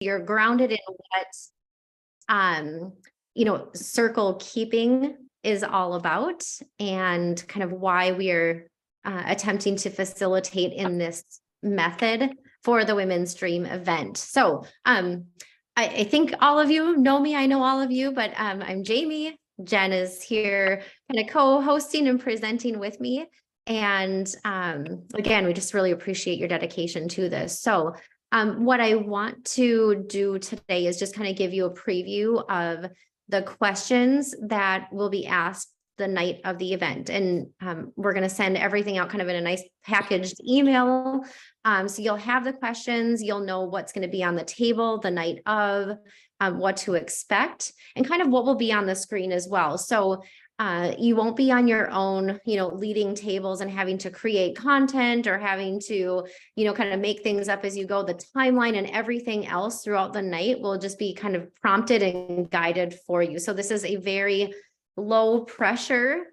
you're grounded in what, circle keeping is all about, and kind of why we are attempting to facilitate in this method for the Women's Dream event. So I think all of you know me, I know all of you, but I'm Jamie. Jen is here kind of co-hosting and presenting with me. And again, we just really appreciate your dedication to this. So what I want to do today is just kind of give you a preview of the questions that will be asked the night of the event. And we're going to send everything out kind of in a nice packaged email. So you'll have the questions, you'll know what's going to be on the table the night of, what to expect, and kind of what will be on the screen as well. So you won't be on your own, leading tables and having to create content or having to, kind of make things up as you go. The timeline and everything else throughout the night will just be kind of prompted and guided for you. So this is a very low pressure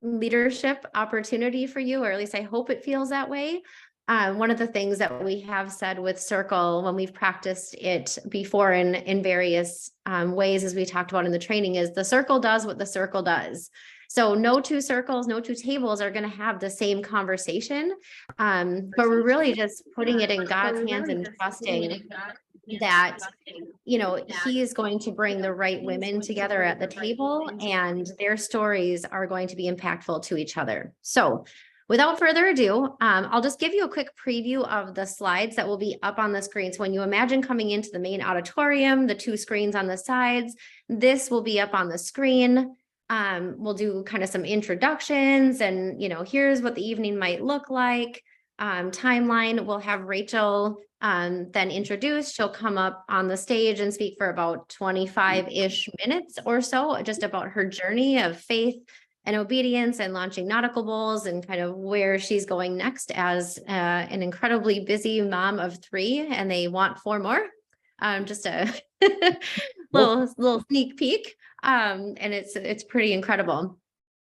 leadership opportunity for you, or at least I hope it feels that way. One of the things that we have said with Circle when we've practiced it before in various ways, as we talked about in the training, is the circle does what the circle does. So no two circles, no two tables are going to have the same conversation, but we're really just putting it in God's hands and trusting that, he is going to bring the right women together at the table, and their stories are going to be impactful to each other. So without further ado, I'll just give you a quick preview of the slides that will be up on the screen. So when you imagine coming into the main auditorium, the two screens on the sides, this will be up on the screen. We'll do kind of some introductions and, here's what the evening might look like. Timeline, we'll have Rachel then introduce. She'll come up on the stage and speak for about 25-ish minutes or so, just about her journey of faith and obedience and launching nautical bowls and kind of where she's going next as an incredibly busy mom of 3, and they want 4 more. Just a little sneak peek. And it's pretty incredible.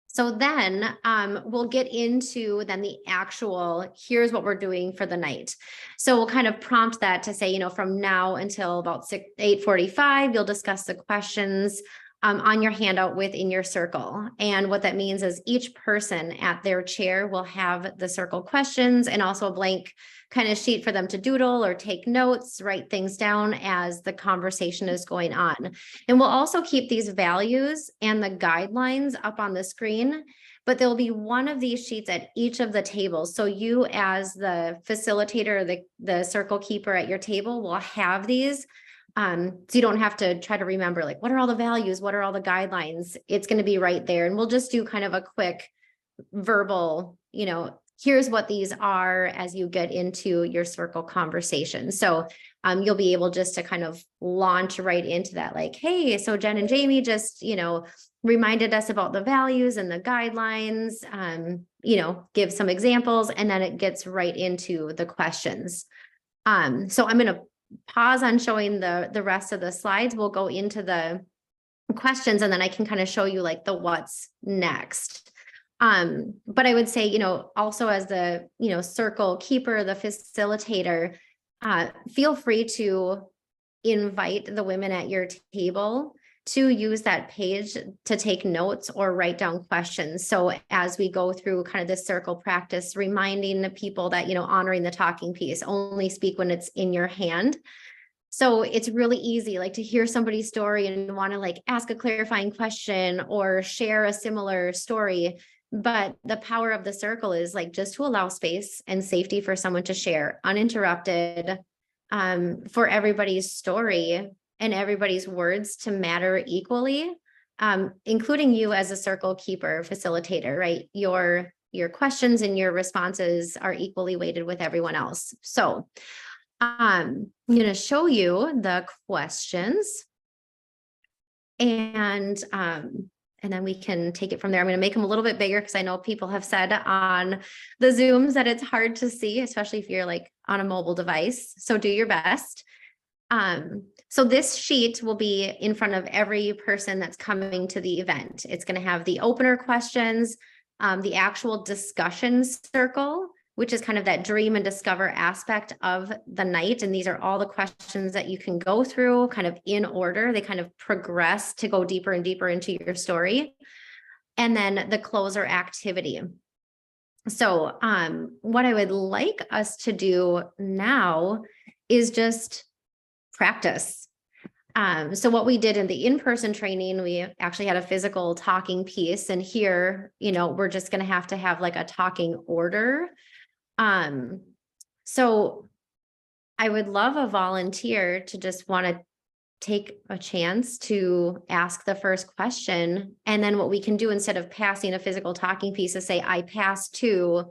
So then we'll get into then the actual, here's what we're doing for the night. So we'll kind of prompt that to say, from now until about 8:45, you'll discuss the questions on your handout within your circle. And what that means is each person at their chair will have the circle questions and also a blank kind of sheet for them to doodle or take notes, write things down as the conversation is going on. And we'll also keep these values and the guidelines up on the screen, but there'll be one of these sheets at each of the tables. So you as the facilitator, the circle keeper at your table will have these. So you don't have to try to remember, like, what are all the values? What are all the guidelines? It's going to be right there. And we'll just do kind of a quick verbal, here's what these are as you get into your circle conversation. So you'll be able just to kind of launch right into that, like, hey, so Jen and Jamie just, reminded us about the values and the guidelines, give some examples, and then it gets right into the questions. So I'm going to pause on showing the rest of the slides. We'll go into the questions, and then I can kind of show you like the what's next. But I would say, also as the, circle keeper, the facilitator, feel free to invite the women at your table to use that page to take notes or write down questions. So as we go through kind of this circle practice, reminding the people that, honoring the talking piece, only speak when it's in your hand. So it's really easy, like, to hear somebody's story and want to like ask a clarifying question or share a similar story. But the power of the circle is like just to allow space and safety for someone to share uninterrupted, for everybody's story and everybody's words to matter equally, including you as a circle keeper, facilitator, right? Your questions and your responses are equally weighted with everyone else. So I'm going to show you the questions, and then we can take it from there. I'm going to make them a little bit bigger because I know people have said on the Zooms that it's hard to see, especially if you're like on a mobile device. So do your best. So this sheet will be in front of every person that's coming to the event. It's going to have the opener questions, the actual discussion circle, which is kind of that dream and discover aspect of the night. And these are all the questions that you can go through kind of in order. They kind of progress to go deeper and deeper into your story. And then the closer activity. So what I would like us to do now is just practice. So what we did in the in-person training, we actually had a physical talking piece, and here, we're just going to have like a talking order. So I would love a volunteer to just want to take a chance to ask the first question. And then what we can do instead of passing a physical talking piece is say, I pass to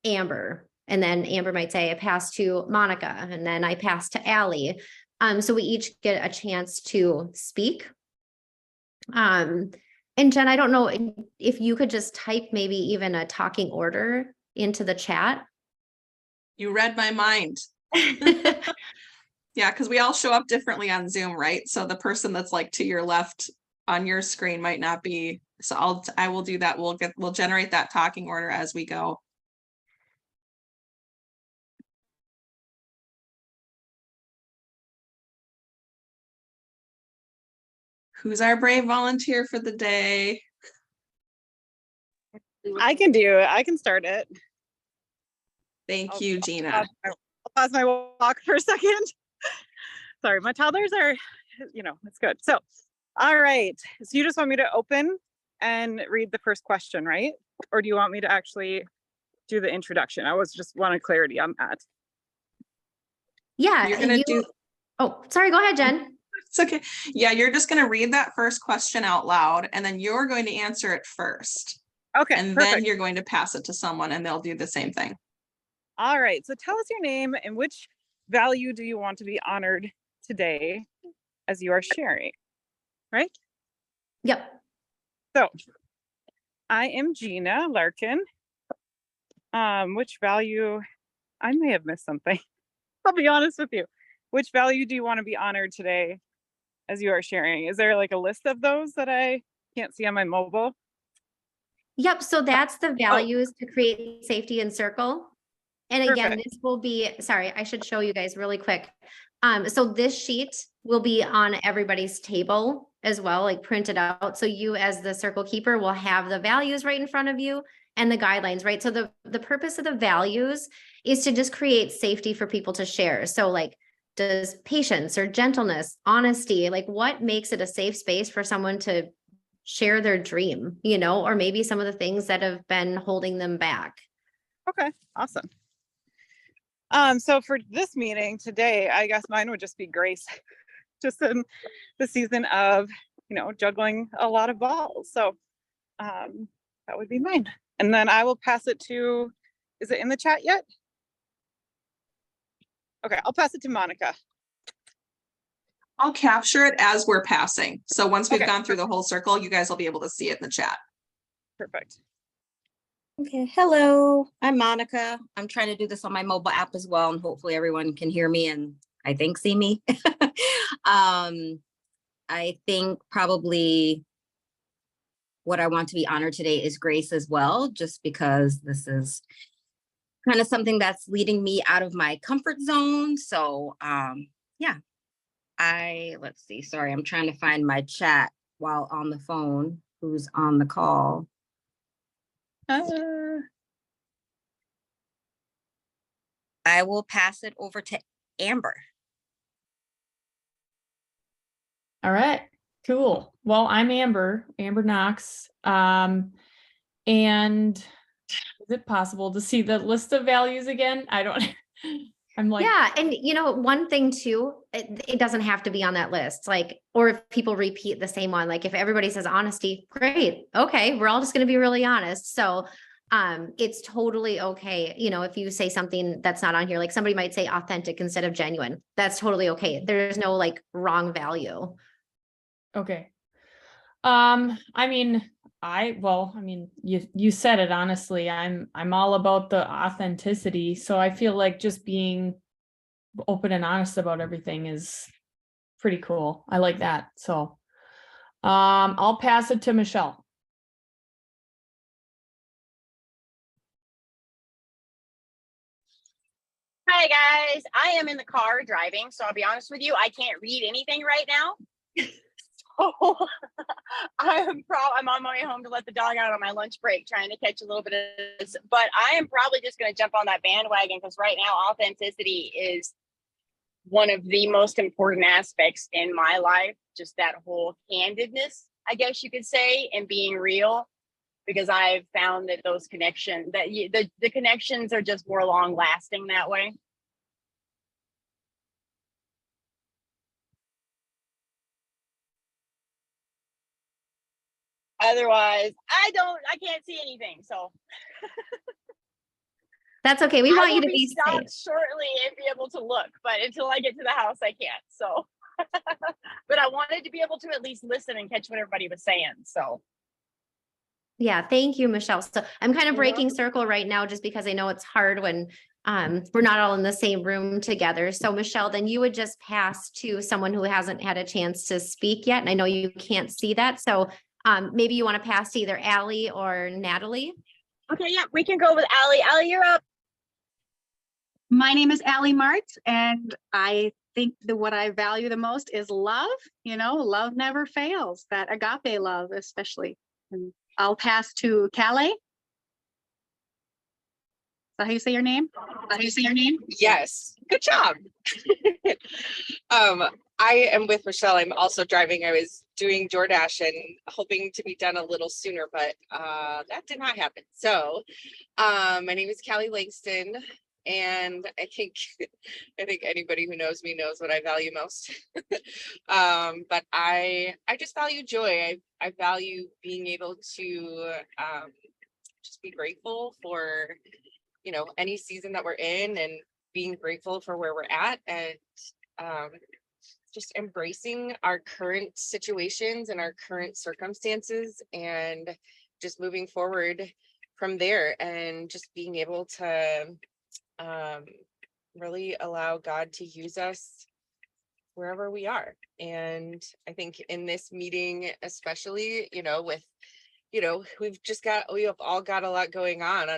Amber. And then Amber might say, I pass to Monica. And then I pass to Allie. So we each get a chance to speak. And Jen, I don't know if you could just type maybe even a talking order into the chat. You read my mind. Yeah, because we all show up differently on Zoom, right? So the person that's like to your left on your screen might not be. So I will do that. We'll generate that talking order as we go. Who's our brave volunteer for the day? I can start it. Thank you, Gina. I'll pause my walk for a second. Sorry, my toddlers are, it's good. So, all right. So you just want me to open and read the first question, right? Or do you want me to actually do the introduction? I just wanted clarity on that. Yeah. You're going to do. Oh, sorry. Go ahead, Jen. It's okay. Yeah, you're just going to read that first question out loud, and then you're going to answer it first. Okay. And perfect. then you're going to pass it to someone and they'll do the same thing. All right. So tell us your name and which value do you want to be honored today as you are sharing, right? Yep. So I am Gina Larkin. Which value, I may have missed something. I'll be honest with you. Which value do you want to be honored today as you are sharing? Is there like a list of those that I can't see on my mobile? Yep. So that's the values to create safety and circle. And again, Perfect. this will be, sorry, I should show you guys really quick. So this sheet will be on everybody's table as well, like printed out. So you as the circle keeper will have the values right in front of you and the guidelines, right? So the purpose of the values is to just create safety for people to share. So like, does patience or gentleness, honesty, like what makes it a safe space for someone to share their dream, or maybe some of the things that have been holding them back. Okay, awesome. So for this meeting today, I guess mine would just be grace, just in the season of, juggling a lot of balls. So that would be mine. And then I will pass it to, is it in the chat yet? Okay, I'll pass it to Monica. I'll capture it as we're passing. So once we've gone through the whole circle, you guys will be able to see it in the chat. Perfect. Okay, hello, I'm Monica. I'm trying to do this on my mobile app as well, and hopefully everyone can hear me and I think see me. I think probably what I want to be honored today is grace as well, just because this is kind of something that's leading me out of my comfort zone. So yeah, let's see, sorry, I'm trying to find my chat while on the phone, who's on the call. I will pass it over to Amber. All right, cool. Well, I'm Amber Knox. And is it possible to see the list of values again? I'm like, yeah. And one thing too, it doesn't have to be on that list. Like, or if people repeat the same one, like if everybody says honesty, great. Okay. We're all just going to be really honest. So it's totally okay. If you say something that's not on here, like somebody might say authentic instead of genuine, that's totally okay. There's no like wrong value. okay. You said it, honestly, I'm all about the authenticity. So I feel like just being open and honest about everything is pretty cool. I like that. So, I'll pass it to Michelle. Hi guys, I am in the car driving, so I'll be honest with you, I can't read anything right now. So I'm on my way home to let the dog out on my lunch break, trying to catch a little bit of this. But I am probably just going to jump on that bandwagon because right now authenticity is one of the most important aspects in my life. Just that whole candidness, I guess you could say, and being real. Because I've found that those connections, the connections are just more long lasting that way. Otherwise, I can't see anything. So That's okay. We I want you will to be be stopped safe. shortly and be able to look, but until I get to the house, I can't. So, but I wanted to be able to at least listen and catch what everybody was saying. So. Yeah, thank you, Michelle. So I'm kind of You're breaking welcome. circle right now just because I know it's hard when we're not all in the same room together. So Michelle, then you would just pass to someone who hasn't had a chance to speak yet. And I know you can't see that. So maybe you want to pass to either Allie or Natalie. Okay, yeah, we can go with Allie. Allie, you're up. My name is Allie Martz, and I think that what I value the most is love. You know, love never fails, that agape love, especially. And I'll pass to Calais. Is that how you say your name? Yes, good job. I am with Michelle. I'm also driving. I was doing DoorDash and hoping to be done a little sooner, but that did not happen. So my name is Callie Langston, and I think anybody who knows me knows what I value most. But I just value joy. I value being able to just be grateful for, you know, any season that we're in, and being grateful for where we're at, and just embracing our current situations and our current circumstances, and just moving forward from there, and just being able to really allow God to use us wherever we are. And I think in this meeting, especially, you know, with, you know, we have all got a lot going on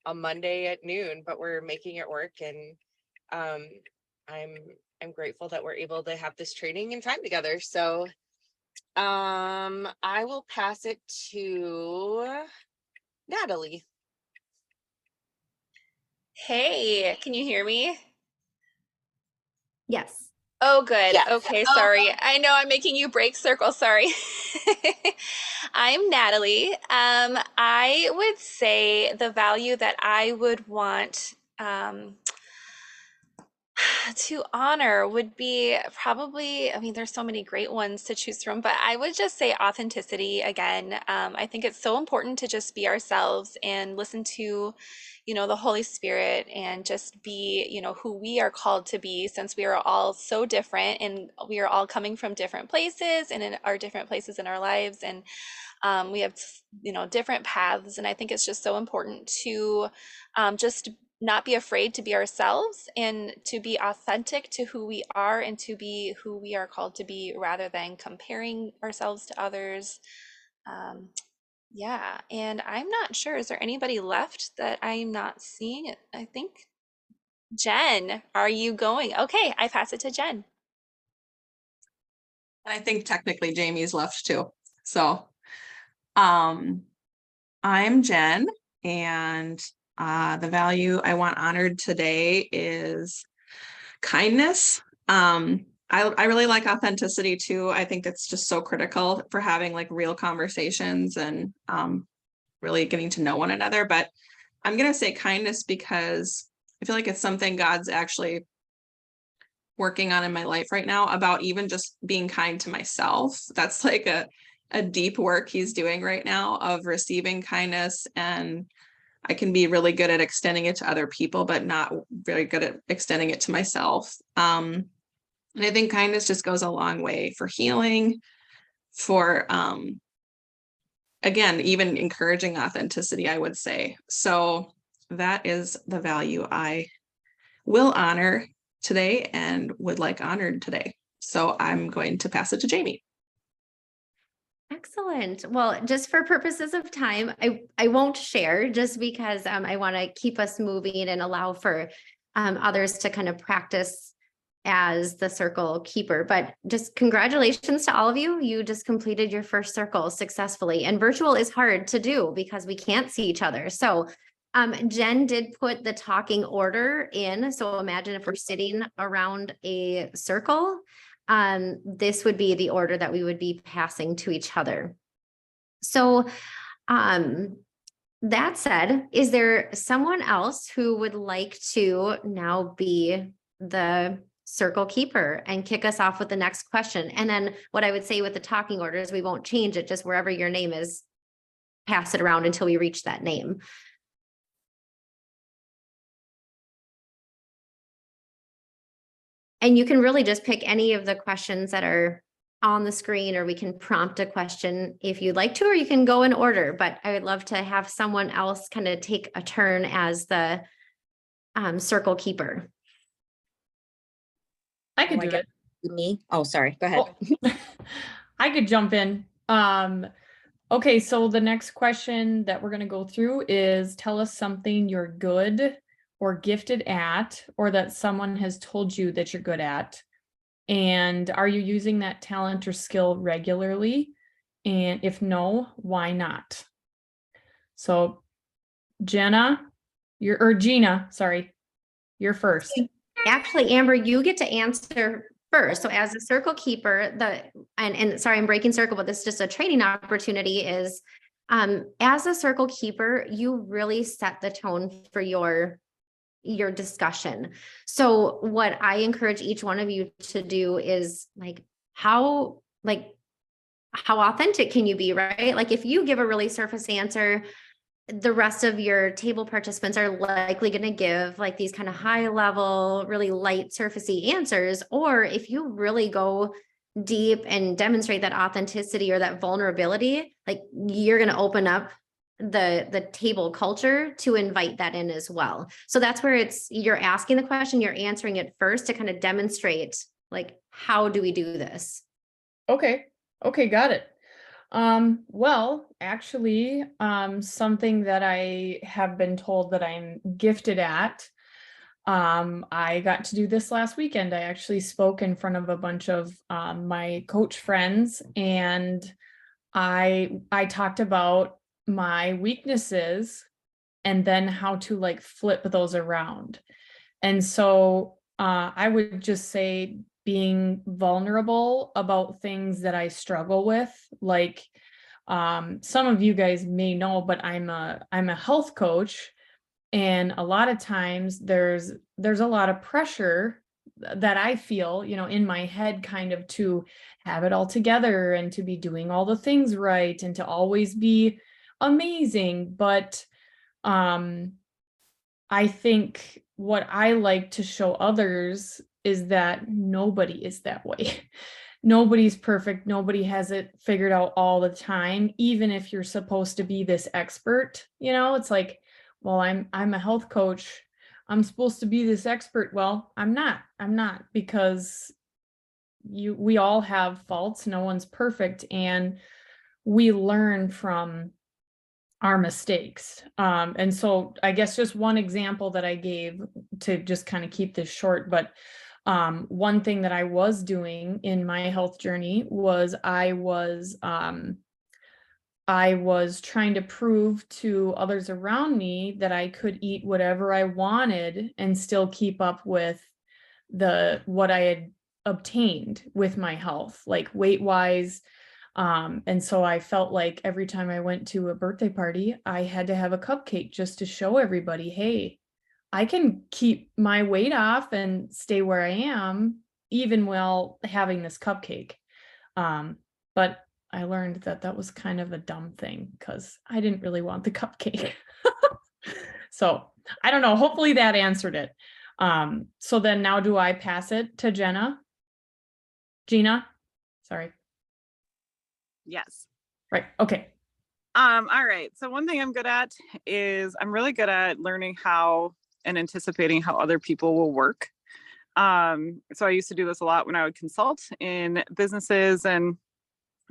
a Monday at noon, but we're making it work. And I'm grateful that we're able to have this training and time together. So I will pass it to Natalie. Hey, can you hear me? Yes. Oh, good. Yes. Okay, sorry. I know I'm making you break circle. Sorry. I'm Natalie. I would say the value that I would want to honor would be probably, I mean, there's so many great ones to choose from, but I would just say authenticity again. I think it's so important to just be ourselves and listen to, you know, the Holy Spirit, and just be, you know, who we are called to be, since we are all so different and we are all coming from different places and in our different places in our lives. And we have, you know, different paths. And I think it's just so important to just not be afraid to be ourselves and to be authentic to who we are and to be who we are called to be, rather than comparing ourselves to others. Yeah, and I'm not sure, is there anybody left that I'm not seeing? I think Jen, are you going? Okay, I pass it to Jen. And I think technically Jamie's left too. So I'm Jen, and the value I want honored today is kindness. I really like authenticity too. I think it's just so critical for having like real conversations and really getting to know one another. But I'm gonna say kindness because I feel like it's something God's actually working on in my life right now, about even just being kind to myself. That's like a deep work he's doing right now of receiving kindness. And I can be really good at extending it to other people, but not very good at extending it to myself. And I think kindness just goes a long way for healing, for again, even encouraging authenticity, I would say. So that is the value I will honor today and would like honored today. So I'm going to pass it to Jamie. Excellent. Well, just for purposes of time, I won't share, just because I want to keep us moving and allow for others to kind of practice as the circle keeper. But just congratulations to all of you. You just completed your first circle successfully. And virtual is hard to do because we can't see each other. So Jen did put the talking order in. So imagine if we're sitting around a circle, this would be the order that we would be passing to each other. So that said, is there someone else who would like to now be the circle keeper and kick us off with the next question? And then what I would say with the talking order is we won't change it, just wherever your name is, pass it around until we reach that name. And you can really just pick any of the questions that are on the screen, or we can prompt a question if you'd like to, or you can go in order. But I would love to have someone else kind of take a turn as the circle keeper. I could Oh, I do get it. Me? Oh, sorry. Go ahead. Oh, I could jump in. Okay, so the next question that we're going to go through is tell us something you're good or gifted at, or that someone has told you that you're good at. And are you using that talent or skill regularly? And if no, why not? So Gina, sorry, you're first. Actually, Amber, you get to answer first. So as a circle keeper, and sorry, I'm breaking circle, but this is just a training opportunity, is as a circle keeper, you really set the tone for your discussion. So what I encourage each one of you to do is how authentic can you be, right? Like if you give a really surface answer, the rest of your table participants are likely going to give like these kind of high level, really light surfacey answers. Or if you really go deep and demonstrate that authenticity or that vulnerability, like you're going to open up the table culture to invite that in as well. So that's where you're asking the question, you're answering it first to kind of demonstrate like, how do we do this? Okay, got it. Well, actually, something that I have been told that I'm gifted at, I got to do this last weekend. I actually spoke in front of a bunch of my coach friends, and I talked about my weaknesses and then how to like flip those around. And so I would just say being vulnerable about things that I struggle with, like some of you guys may know, but I'm a health coach, and a lot of times there's a lot of pressure that I feel, in my head, kind of to have it all together and to be doing all the things right and to always be amazing. But I think what I like to show others is that nobody is that way. Nobody's perfect. Nobody has it figured out all the time. Even if you're supposed to be this expert, it's like, well, I'm a health coach. I'm supposed to be this expert. Well, I'm not, because we all have faults. No one's perfect. And we learn from our mistakes. And so I guess just one example that I gave to just kind of keep this short, but one thing that I was doing in my health journey was I was trying to prove to others around me that I could eat whatever I wanted and still keep up with what I had obtained with my health, like weight wise. And so I felt like every time I went to a birthday party, I had to have a cupcake just to show everybody, hey, I can keep my weight off and stay where I am, even while having this cupcake. But I learned that was kind of a dumb thing because I didn't really want the cupcake. So I don't know. Hopefully that answered it. So then now do I pass it to Gina? Sorry. Yes. Right. Okay. All right. So one thing I'm good at is I'm really good at learning how and anticipating how other people will work. So I used to do this a lot when I would consult in businesses and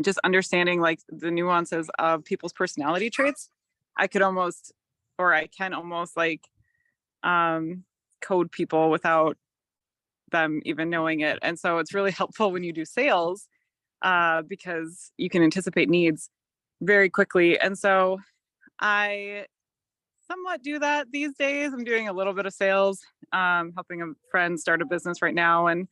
just understanding like the nuances of people's personality traits. I can almost like kind code people without them even knowing it. And so it's really helpful when you do sales because you can anticipate needs very quickly. And so I somewhat do that these days. I'm doing a little bit of sales, helping a friend start a business right now, and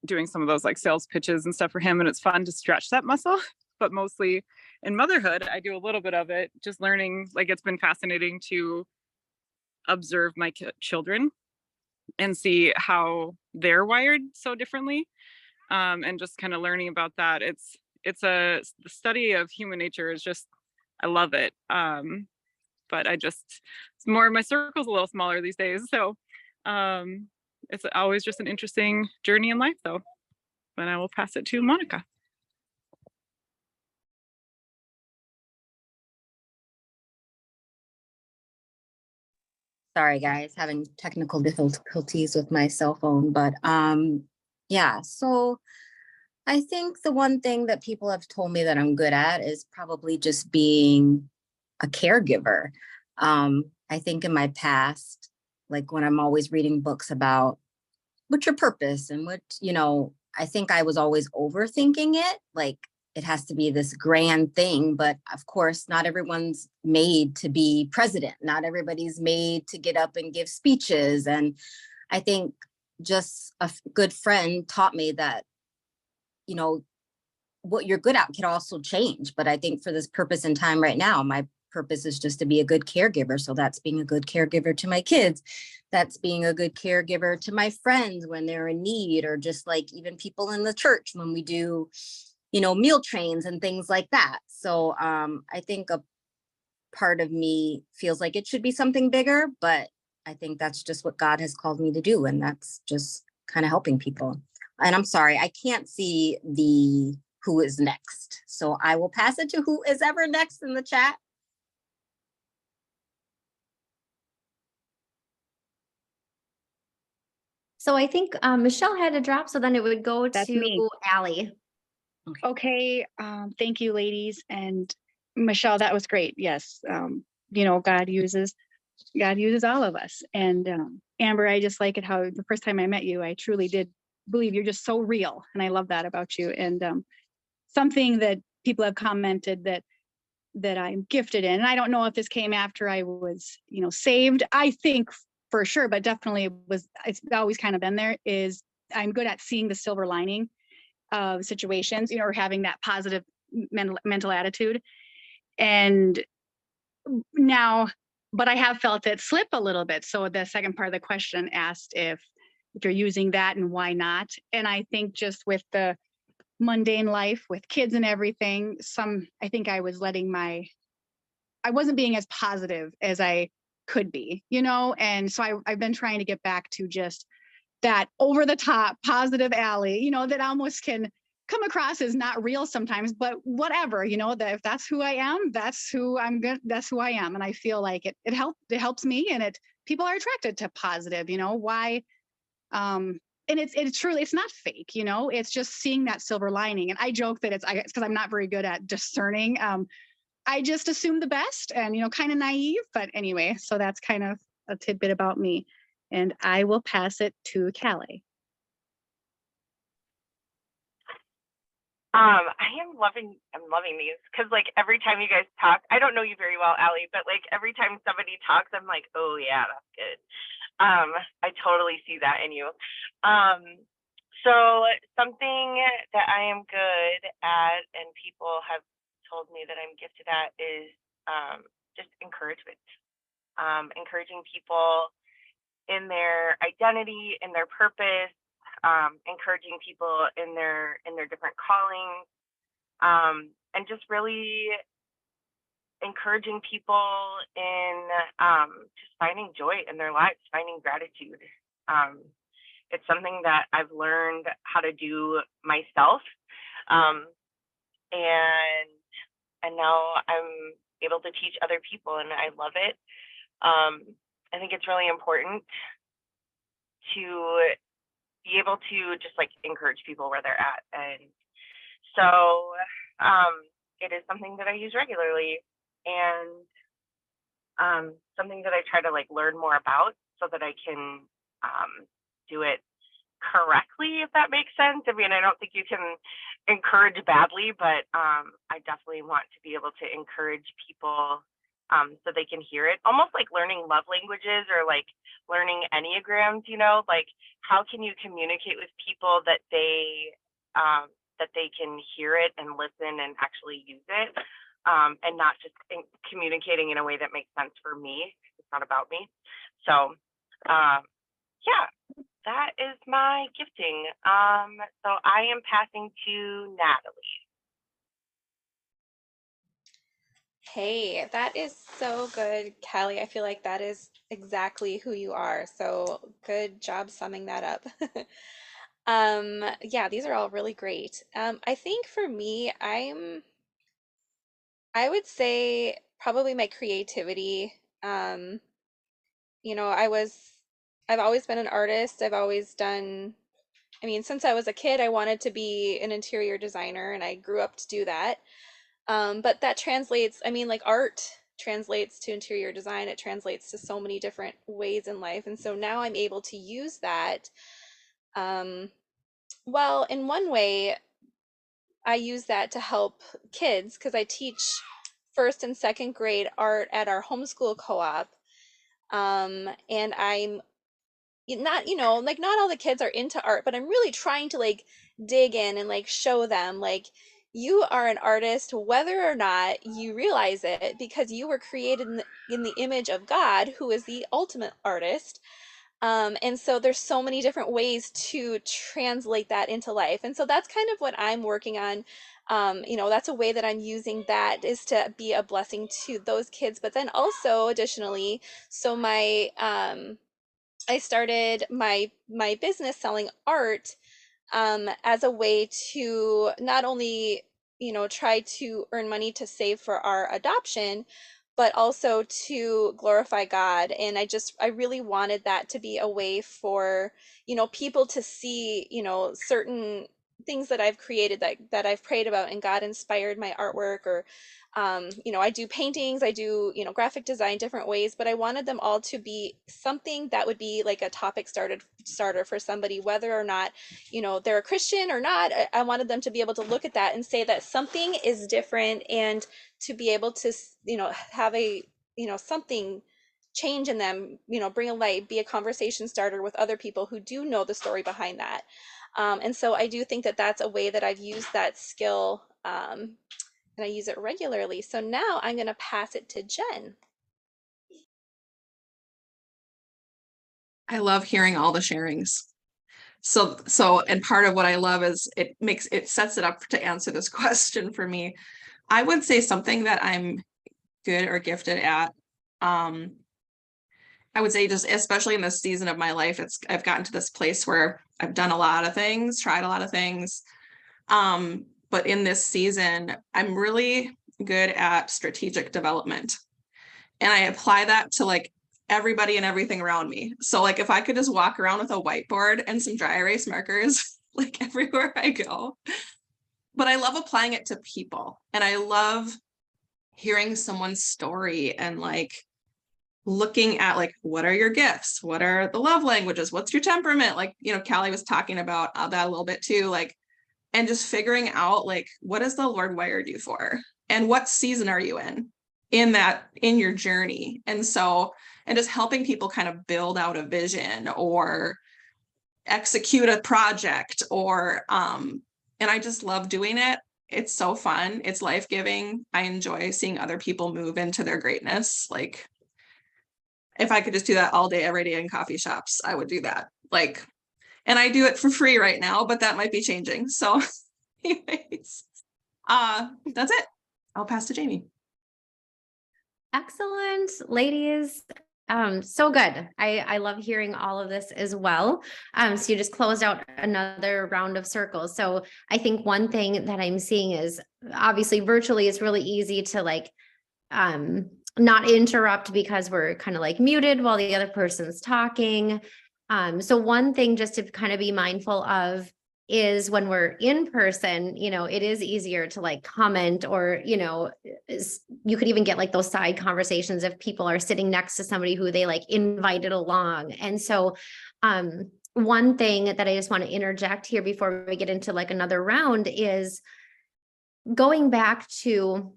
doing some of those like sales pitches and stuff for him. And it's fun to stretch that muscle. But mostly in motherhood, I do a little bit of it, just learning. Like, it's been fascinating to observe my children and see how they're wired so differently, and just kind of learning about that. The study of human nature is just, I love it. But it's more, my circle's a little smaller these days, so it's always just an interesting journey in life, though. But I will pass it to Monica. Sorry guys, having technical difficulties with my cell phone, but yeah, so I think the one thing that people have told me that I'm good at is probably just being a caregiver. I think in my past, like when I'm always reading books about what's your purpose and what, I think I was always overthinking it. Like, it has to be this grand thing, but of course, not everyone's made to be president. Not everybody's made to get up and give speeches. And I think just a good friend taught me that, what you're good at can also change. But I think for this purpose in time right now, my purpose is just to be a good caregiver. So that's being a good caregiver to my kids. That's being a good caregiver to my friends when they're in need, or just like even people in the church when we do, meal trains and things like that. So I think a part of me feels like it should be something bigger, but I think that's just what God has called me to do. And that's just kind of helping people. And I'm sorry, I can't see the who is next. So I will pass it to who is ever next in the chat. So I think Michelle had a drop, so then it would go That's to me. Allie. Okay, thank you, ladies. And Michelle, that was great. Yes. God uses all of us. And Amber, I just like it how the first time I met you, I truly did believe you're just so real. And I love that about you. And something that people have commented that I'm gifted in, and I don't know if this came after I was, saved. I think for sure, but definitely it's always kind of been there, is I'm good at seeing the silver lining of situations, or having that positive mental attitude. And now, but I have felt it slip a little bit. So the second part of the question asked if you're using that and why not. And I think just with the mundane life with kids and everything, I think I was I wasn't being as positive as I could be, and so I've been trying to get back to just that over the top positive Allie, that almost can come across as not real sometimes, but whatever, that if that's who I am, that's who I'm good. That's who I am. And I feel like it helps me, and people are attracted to positive, why, and it's truly, it's not fake, it's just seeing that silver lining. And I joke that it's because I'm not very good at discerning. I just assume the best and, kind of naive, but anyway, so that's kind of a tidbit about me. And I will pass it to Callie. I'm loving these because like every time you guys talk, I don't know you very well, Allie, but like every time somebody talks, I'm like, oh yeah, that's good. I totally see that in you. So something that I am good at and people have told me that I'm gifted at is just encouragement. Encouraging people in their identity, in their purpose, encouraging people in their different callings, and just really encouraging people in just finding joy in their lives, finding gratitude. It's something that I've learned how to do myself, and now I'm able to teach other people, and I love it. I think it's really important to be able to just like encourage people where they're at. And so it is something that I use regularly, and something that I try to like learn more about. so that I can do it correctly, if that makes sense. I mean, I don't think you can encourage badly, but I definitely want to be able to encourage people so they can hear it. Almost like learning love languages or like learning Enneagrams, you know, like how can you communicate with people that they can hear it and listen and actually use it, and not just communicating in a way that makes sense for me. It's not about me. So yeah, that is my gifting. So I am passing to Natalie. Hey, that is so good, Callie. I feel like that is exactly who you are. So good job summing that up. Yeah, these are all really great. I think for me, I would say probably my creativity. You know, I've always been an artist. I've always done, I mean, since I was a kid, I wanted to be an interior designer and I grew up to do that. But that translates, I mean, like art translates to interior design. It translates to so many different ways in life. And so now I'm able to use that. Well, in one way, I use that to help kids because I teach first and second grade art at our homeschool co-op. And I'm not, you know, like not all the kids are into art, but I'm really trying to like dig in and like show them like you are an artist whether or not you realize it because you were created in the image of God, who is the ultimate artist. And so there's so many different ways to translate that into life. And so that's kind of what I'm working on. You know, that's a way that I'm using that is to be a blessing to those kids. But then also additionally, so I started my business selling art as a way to not only, you know, try to earn money to save for our adoption, but also to glorify God. And I really wanted that to be a way for, you know, people to see, you know, certain things that I've created that I've prayed about and God inspired my artwork or you know, I do paintings, I do, you know, graphic design, different ways, but I wanted them all to be something that would be like a topic starter for somebody, whether or not, you know, they're a Christian or not. I wanted them to be able to look at that and say that something is different and to be able to, you know, have a, you know, something change in them, you know, bring a light, be a conversation starter with other people who do know the story behind that. And so I do think that that's a way that I've used that skill and I use it regularly. So now I'm going to pass it to Jen. I love hearing all the sharings. And part of what I love is it sets it up to answer this question for me. I would say something that I'm good or gifted at. I would say just especially in this season of my life, I've gotten to this place where I've done a lot of things, tried a lot of things. But in this season, I'm really good at strategic development. And I apply that to like everybody and everything around me. So like if I could just walk around with a whiteboard and some dry erase markers, like everywhere I go. But I love applying it to people. And I love hearing someone's story and like looking at like, what are your gifts? What are the love languages? What's your temperament? Like, you know, Callie was talking about that a little bit too, like, and just figuring out like, what has the Lord wired you for? And what season are you in your journey? And so, and just helping people kind of build out a vision or execute a project or, and I just love doing it. It's so fun. It's life-giving. I enjoy seeing other people move into their greatness. Like, if I could just do that all day, every day in coffee shops, I would do that. Like, and I do it for free right now, but that might be changing. So anyways, that's it. I'll pass to Jamie. Excellent, ladies. So good. I love hearing all of this as well. So you just closed out another round of circles. So I think one thing that I'm seeing is obviously virtually it's really easy to like not interrupt because we're kind of like muted while the other person's talking. So one thing just to kind of be mindful of is when we're in person, you know, it is easier to like comment or, you know, you could even get like those side conversations if people are sitting next to somebody who they like invited along. And so one thing that I just want to interject here before we get into like another round is going back to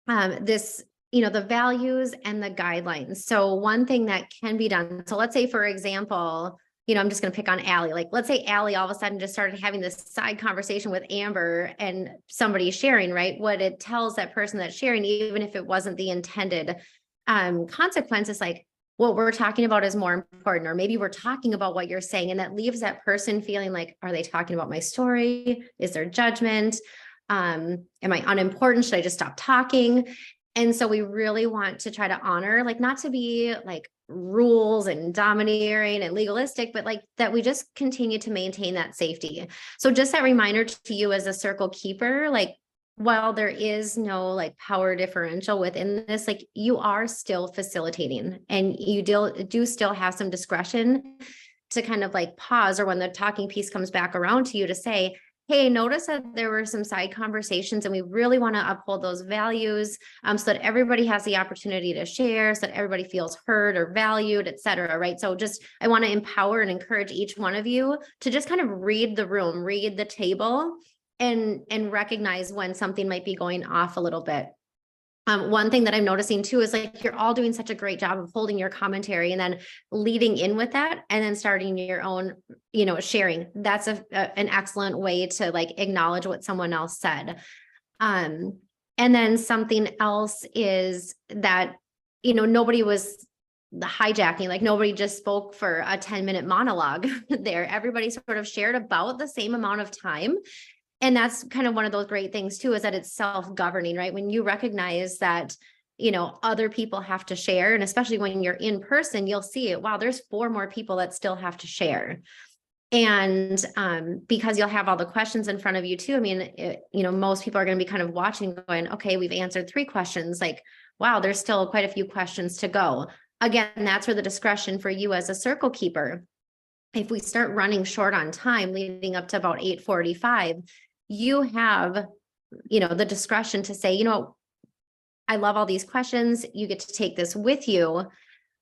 this, the values and the guidelines. So one thing that can be done, so let's say, for example, I'm just going to pick on Allie. Like, let's say Allie all of a sudden just started having this side conversation with Amber and somebody sharing, right? What it tells that person that's sharing, even if it wasn't the intended consequence, is like, what we're talking about is more important, or maybe we're talking about what you're saying. And that leaves that person feeling like, are they talking about my story? Is there judgment? Am I unimportant? Should I just stop talking? And so we really want to try to honor, like, not to be like rules and domineering and legalistic, but like that we just continue to maintain that safety. So just that reminder to you as a circle keeper, like, while there is no like power differential within this, like, you are still facilitating, and you do still have some discretion to kind of like pause, or when the talking piece comes back around to you, to say, hey, notice that there were some side conversations, and we really want to uphold those values so that everybody has the opportunity to share, so that everybody feels heard or valued, et cetera, right? So just, I want to empower and encourage each one of you to just kind of read the room, read the table, and recognize when something might be going off a little bit. One thing that I'm noticing too is like, you're all doing such a great job of holding your commentary and then leading in with that, and then starting your own, sharing. That's an excellent way to like acknowledge what someone else said. And then something else is that, nobody was the hijacking, like nobody just spoke for a 10-minute monologue there. Everybody sort of shared about the same amount of time. And that's kind of one of those great things too, is that it's self-governing, right? When you recognize that, other people have to share, and especially when you're in person, you'll see it. Wow, there's 4 more people that still have to share. And because you'll have all the questions in front of you too. I mean, most people are going to be kind of watching going, okay, we've answered 3 questions. Like, wow, there's still quite a few questions to go. Again, that's where the discretion for you as a circle keeper. If we start running short on time leading up to about 8:45, you have, the discretion to say, I love all these questions. You get to take this with you.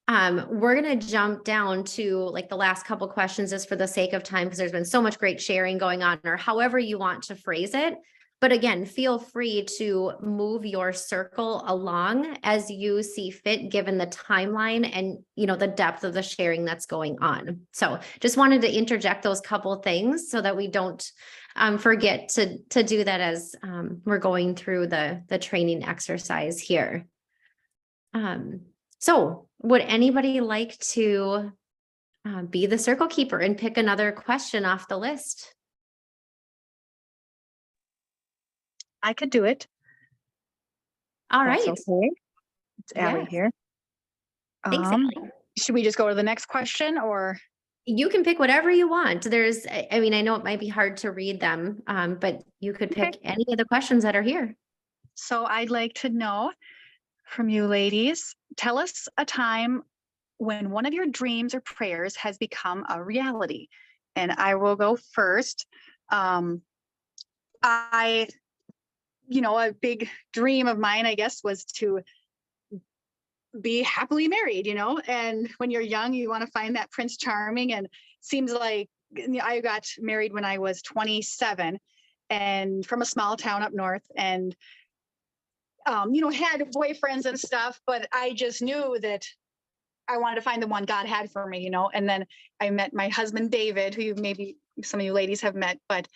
We're going to jump down to like the last couple questions just for the sake of time, because there's been so much great sharing going on, or however you want to phrase it. But again, feel free to move your circle along as you see fit, given the timeline and, the depth of the sharing that's going on. So just wanted to interject those couple things so that we don't forget to do that as we're going through the training exercise here. So would anybody like to be the circle keeper and pick another question off the list? I could do it. All right. That's okay. It's Allie Yes. here. Thanks, Allie. Should we just go to the next question, or? You can pick whatever you want. I mean, I know it might be hard to read them, but you could pick any of the questions that are here. So I'd like to know from you ladies, tell us a time when one of your dreams or prayers has become a reality. And I will go first. A big dream of mine, I guess, was to be happily married, and when you're young, you want to find that Prince Charming, and seems like I got married when I was 27 and from a small town up north, and had boyfriends and stuff, but I just knew that I wanted to find the one God had for me, and then I met my husband, David, who maybe some of you ladies have met, but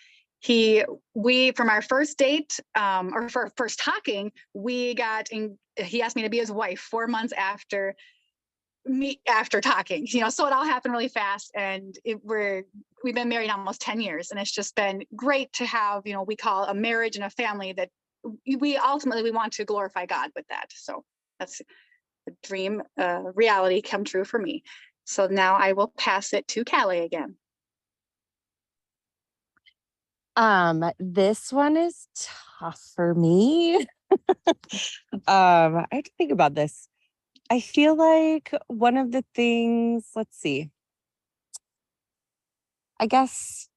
we from our first date, or for first talking, he asked me to be his wife 4 months after talking, so it all happened really fast, and we've been married almost 10 years, and it's just been great to have, we call a marriage and a family that we ultimately want to glorify God with that. So that's a dream, reality come true for me. So now I will pass it to Callie again. This one is tough for me. I have to think about this. I feel like one of the things, let's see, I guess,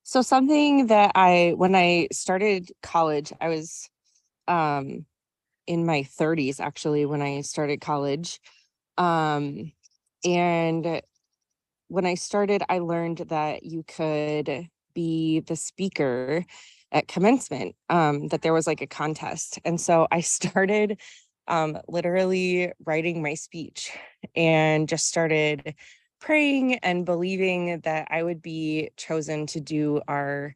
so something that when I started college, I was in my 30s, actually, when I started college. And when I started, I learned that you could be the speaker at commencement, that there was like a contest. And so I started literally writing my speech and just started praying and believing that I would be chosen to do our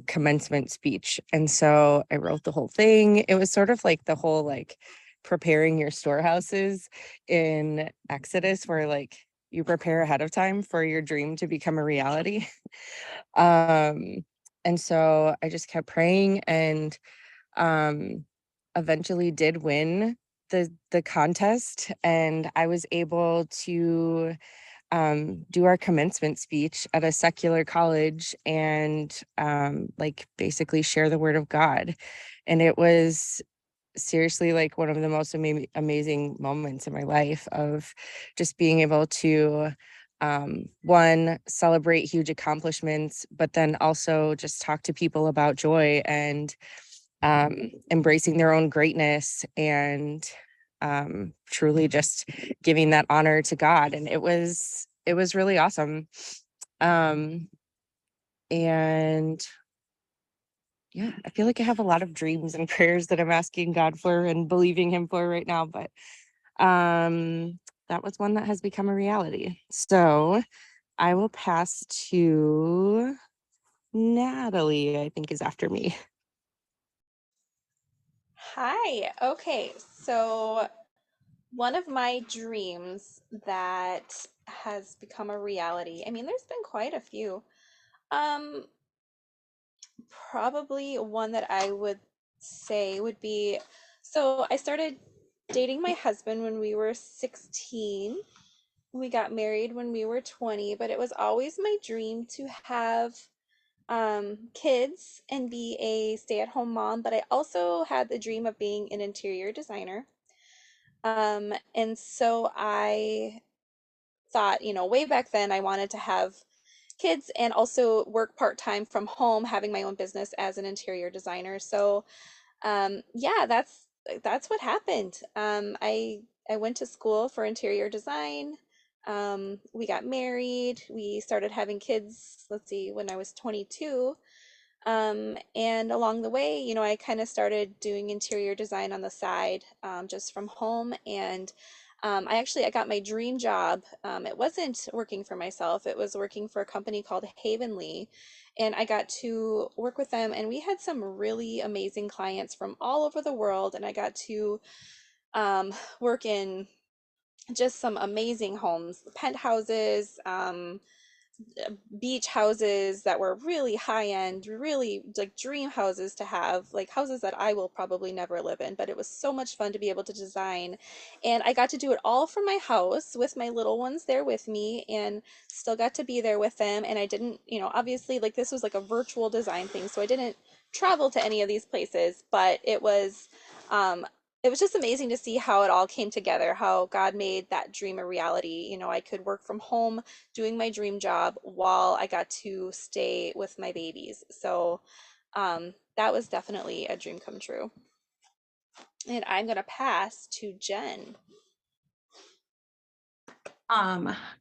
commencement speech. And so I wrote the whole thing. It was sort of like the whole like preparing your storehouses in Exodus, where like you prepare ahead of time for your dream to become a reality. And so I just kept praying and eventually did win the contest, and I was able to do our commencement speech at a secular college and like basically share the word of God. And it was seriously like one of the most amazing moments in my life of just being able to one, celebrate huge accomplishments, but then also just talk to people about joy and embracing their own greatness and truly just giving that honor to God. And it was really awesome. And yeah, I feel like I have a lot of dreams and prayers that I'm asking God for and believing him for right now, but that was one that has become a reality. So I will pass to Natalie, I think is after me. Hi. Okay. So one of my dreams that has become a reality. I mean, there's been quite a few. Um, Probably one that I would say would be, so I started dating my husband when we were 16. We got married when we were 20, but it was always my dream to have kids and be a stay-at-home mom, but I also had the dream of being an interior designer. And so I thought, way back then I wanted to have kids and also work part-time from home, having my own business as an interior designer. So, yeah, that's what happened. I went to school for interior design. We got married. We started having kids, let's see, when I was 22. And along the way, I kind of started doing interior design on the side, just from home. And I got my dream job. It wasn't working for myself, it was working for a company called Havenly. And I got to work with them, and we had some really amazing clients from all over the world. And I got to work in just some amazing homes, penthouses, beach houses that were really high end, really like dream houses to have, like houses that I will probably never live in, but it was so much fun to be able to design. And I got to do it all from my house with my little ones there with me, and still got to be there with them. And I didn't, obviously, like this was like a virtual design thing, so I didn't travel to any of these places, but um it was just amazing to see how it all came together, how God made that dream a reality. I could work from home doing my dream job while I got to stay with my babies. So that was definitely a dream come true. And I'm going to pass to Jen.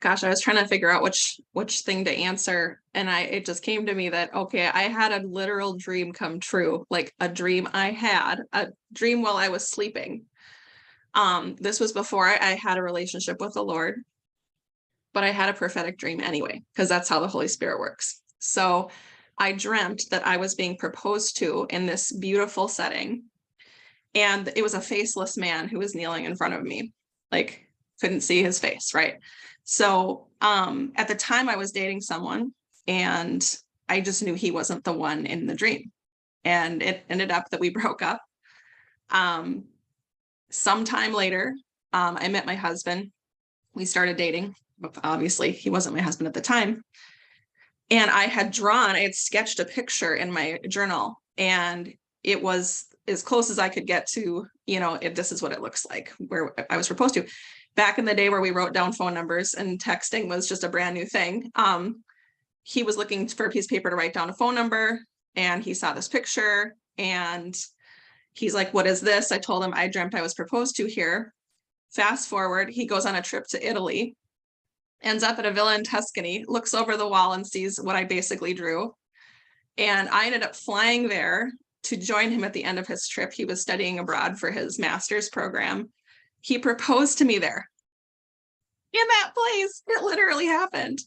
Gosh, I was trying to figure out which thing to answer, and it just came to me that okay, I had a literal dream come true, like a dream while I was sleeping. This was before I had a relationship with the Lord, but I had a prophetic dream anyway, because that's how the Holy Spirit works. So I dreamt that I was being proposed to in this beautiful setting, and it was a faceless man who was kneeling in front of me, like couldn't see his face, right? So at the time I was dating someone, and I just knew he wasn't the one in the dream, and it ended up that we broke up. Sometime later, I met my husband. We started dating. Obviously, he wasn't my husband at the time. And I had sketched a picture in my journal, and it was as close as I could get to, if this is what it looks like, where I was proposed to. Back in the day where we wrote down phone numbers and texting was just a brand new thing. He was looking for a piece of paper to write down a phone number, and he saw this picture, and He's like, what is this? I told him I dreamt I was proposed to here. Fast forward, he goes on a trip to Italy, ends up at a villa in Tuscany, looks over the wall and sees what I basically drew. And I ended up flying there to join him at the end of his trip. He was studying abroad for his master's program. He proposed to me there in that place. It literally happened.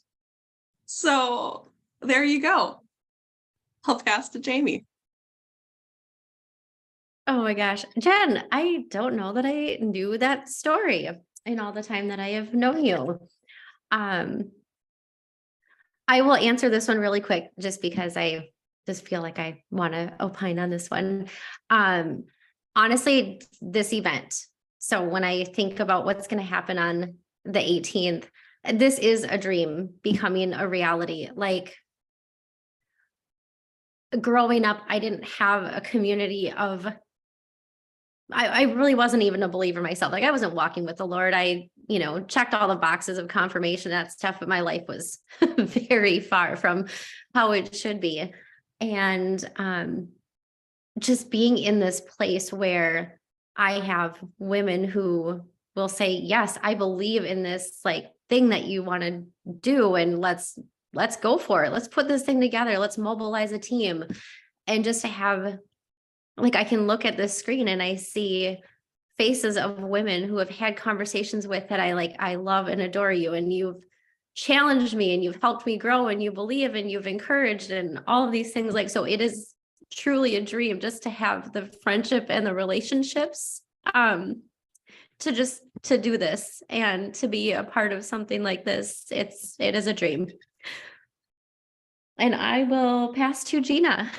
So there you go. I'll pass to Jamie. Oh my gosh, Jen, I don't know that I knew that story in all the time that I have known you. I will answer this one really quick just because I just feel like I want to opine on this one. Honestly, this event. So when I think about what's going to happen on the 18th, this is a dream becoming a reality. Like growing up, I didn't have a community of I really wasn't even a believer myself. Like I wasn't walking with the Lord. I, checked all the boxes of confirmation, that stuff, but my life was very far from how it should be. And just being in this place where I have women who will say, yes, I believe in this like thing that you want to do. And let's go for it. Let's put this thing together. Let's mobilize a team. And just to have like I can look at this screen and I see faces of women who have had conversations with that I love and adore you, and you've challenged me and you've helped me grow and you believe and you've encouraged and all of these things. Like, so it is truly a dream just to have the friendship and the relationships to do this and to be a part of something like this. It is a dream. And I will pass to Gina.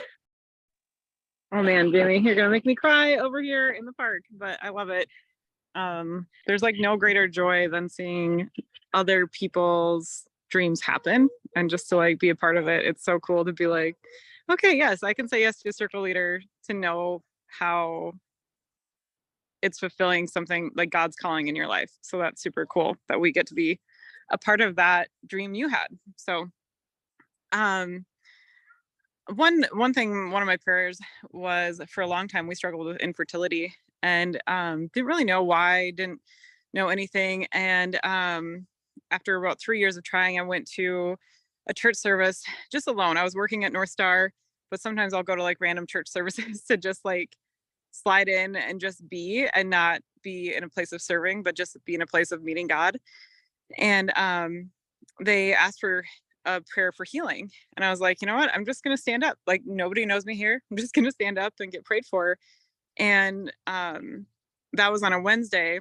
Oh man, Jamie, you're gonna make me cry over here in the park, but I love it. There's like no greater joy than seeing other people's dreams happen and just to like be a part of it. It's so cool to be like, okay, yes, I can say yes to a circle leader, to know how it's fulfilling something like God's calling in your life. So that's super cool that we get to be a part of that dream you had. So one thing, one of my prayers was, for a long time we struggled with infertility and didn't really know why, didn't know anything. And after about 3 years of trying, I went to a church service just alone. I was working at North Star, but sometimes I'll go to like random church services to just like slide in and just be, and not be in a place of serving, but just be in a place of meeting God. And they asked for a prayer for healing. And I was like, you know what? I'm just going to stand up. Like nobody knows me here. I'm just going to stand up and get prayed for. And that was on a Wednesday.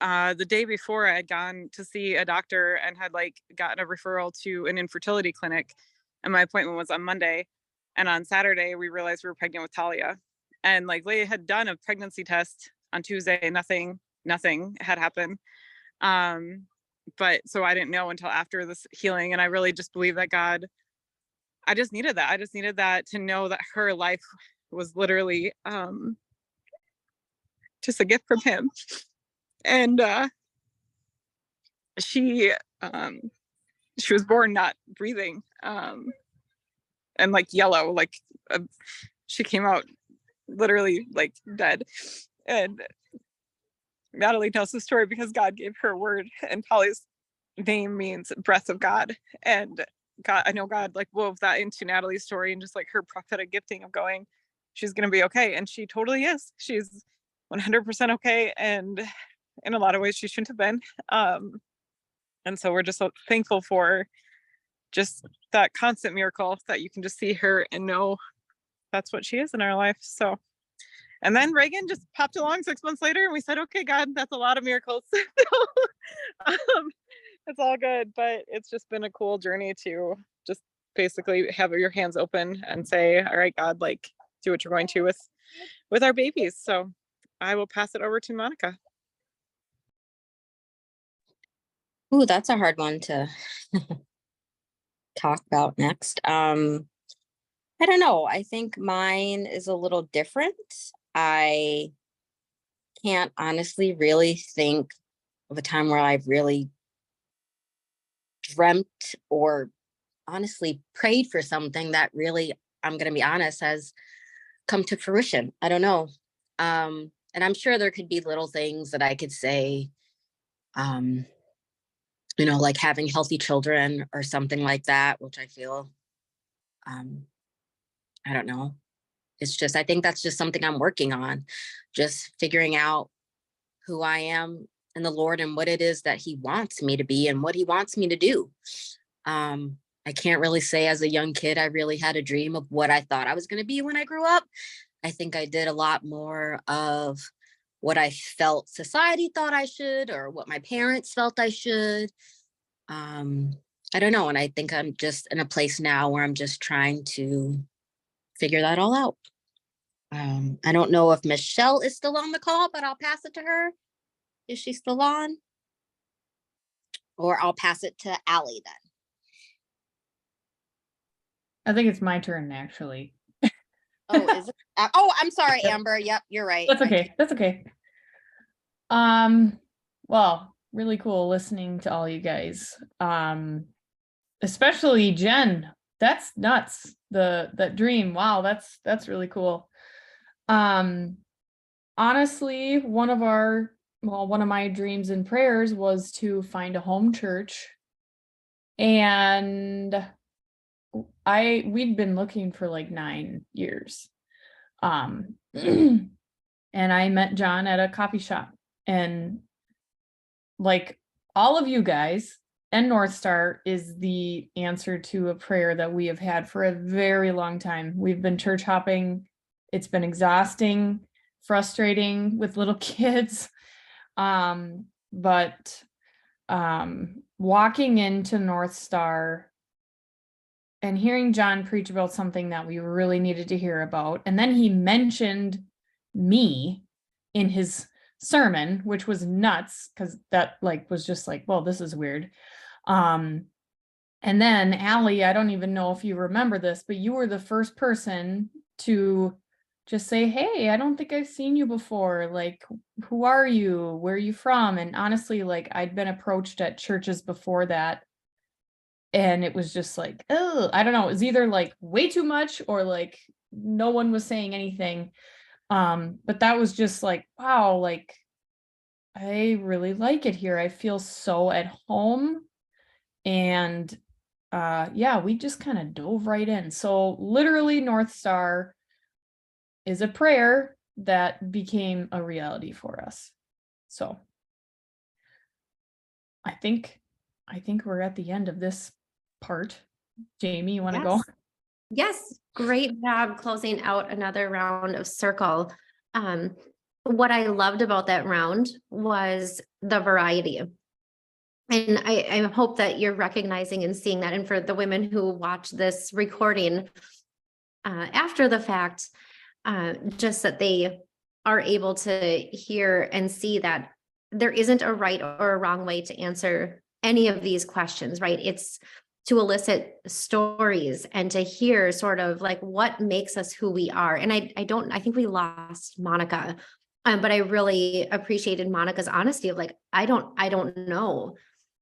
The day before I had gone to see a doctor and had like gotten a referral to an infertility clinic. And my appointment was on Monday. And on Saturday, we realized we were pregnant with Talia. And like they had done a pregnancy test on Tuesday. Nothing had happened. But so I didn't know until after this healing. And I really just believe that God, I just needed that. I just needed that to know that her life was literally just a gift from him. And she was born not breathing and like yellow, like she came out literally like dead. And Natalie tells the story because God gave her a word, and Polly's name means breath of God. And God, I know God like wove that into Natalie's story and just like her prophetic gifting of going, she's going to be okay. And she totally is. She's 100% okay. And in a lot of ways she shouldn't have been. And so we're just so thankful for just that constant miracle that you can just see her and know that's what she is in our life. So, and then Reagan just popped along 6 months later and we said, okay, God, that's a lot of miracles. It's all good, but it's just been a cool journey to just basically have your hands open and say, all right, God, like do what you're going to with our babies. So I will pass it over to Monica. Ooh, that's a hard one to talk about next. I don't know. I think mine is a little different. I can't honestly really think of a time where I've really dreamt or honestly prayed for something that really, I'm going to be honest, has come to fruition. I don't know. And I'm sure there could be little things that I could say, you know, like having healthy children or something like that, which I feel, I don't know. It's just, I think that's just something I'm working on, just figuring out who I am in the Lord and what it is that he wants me to be and what he wants me to do. I can't really say as a young kid, I really had a dream of what I thought I was going to be when I grew up. I think I did a lot more of what I felt society thought I should, or what my parents felt I should. I don't know. And I think I'm just in a place now where I'm just trying to figure that all out. I don't know if Michelle is still on the call, but I'll pass it to her. Is she still on? Or I'll pass it to Allie then. I think it's my turn, actually. Oh, is it? Oh, I'm sorry, Yep. Amber. Yep, you're right. That's okay. That's okay. Well, really cool listening to all you guys. Especially Jen. That's nuts. That dream. Wow, that's really cool. Honestly, one of my dreams and prayers was to find a home church. And we'd been looking for like 9 years. And I met John at a coffee shop, and like all of you guys, and North Star is the answer to a prayer that we have had for a very long time. We've been church hopping. It's been exhausting, frustrating with little kids. But walking into North Star and hearing John preach about something that we really needed to hear about, and then he mentioned me in his sermon, which was nuts, because that like was just like, well, this is weird. And then Allie, I don't even know if you remember this, but you were the first person to just say, hey, I don't think I've seen you before. Like, who are you? Where are you from? And honestly, like I'd been approached at churches before that, and it was just like, oh, I don't know. It was either like way too much or like no one was saying anything. But that was just like, wow, like I really like it here. I feel so at home. And yeah, we just kind of dove right in. So literally North Star is a prayer that became a reality for us. So I think we're at the end of this part. Jamie, you want to go? Yes, great job closing out another round of circle. What I loved about that round was the variety. And I hope that you're recognizing and seeing that. And for the women who watch this recording after the fact, just that they are able to hear and see that there isn't a right or a wrong way to answer any of these questions, right? It's to elicit stories and to hear sort of like what makes us who we are. And I think we lost Monica, but I really appreciated Monica's honesty of like, I don't know.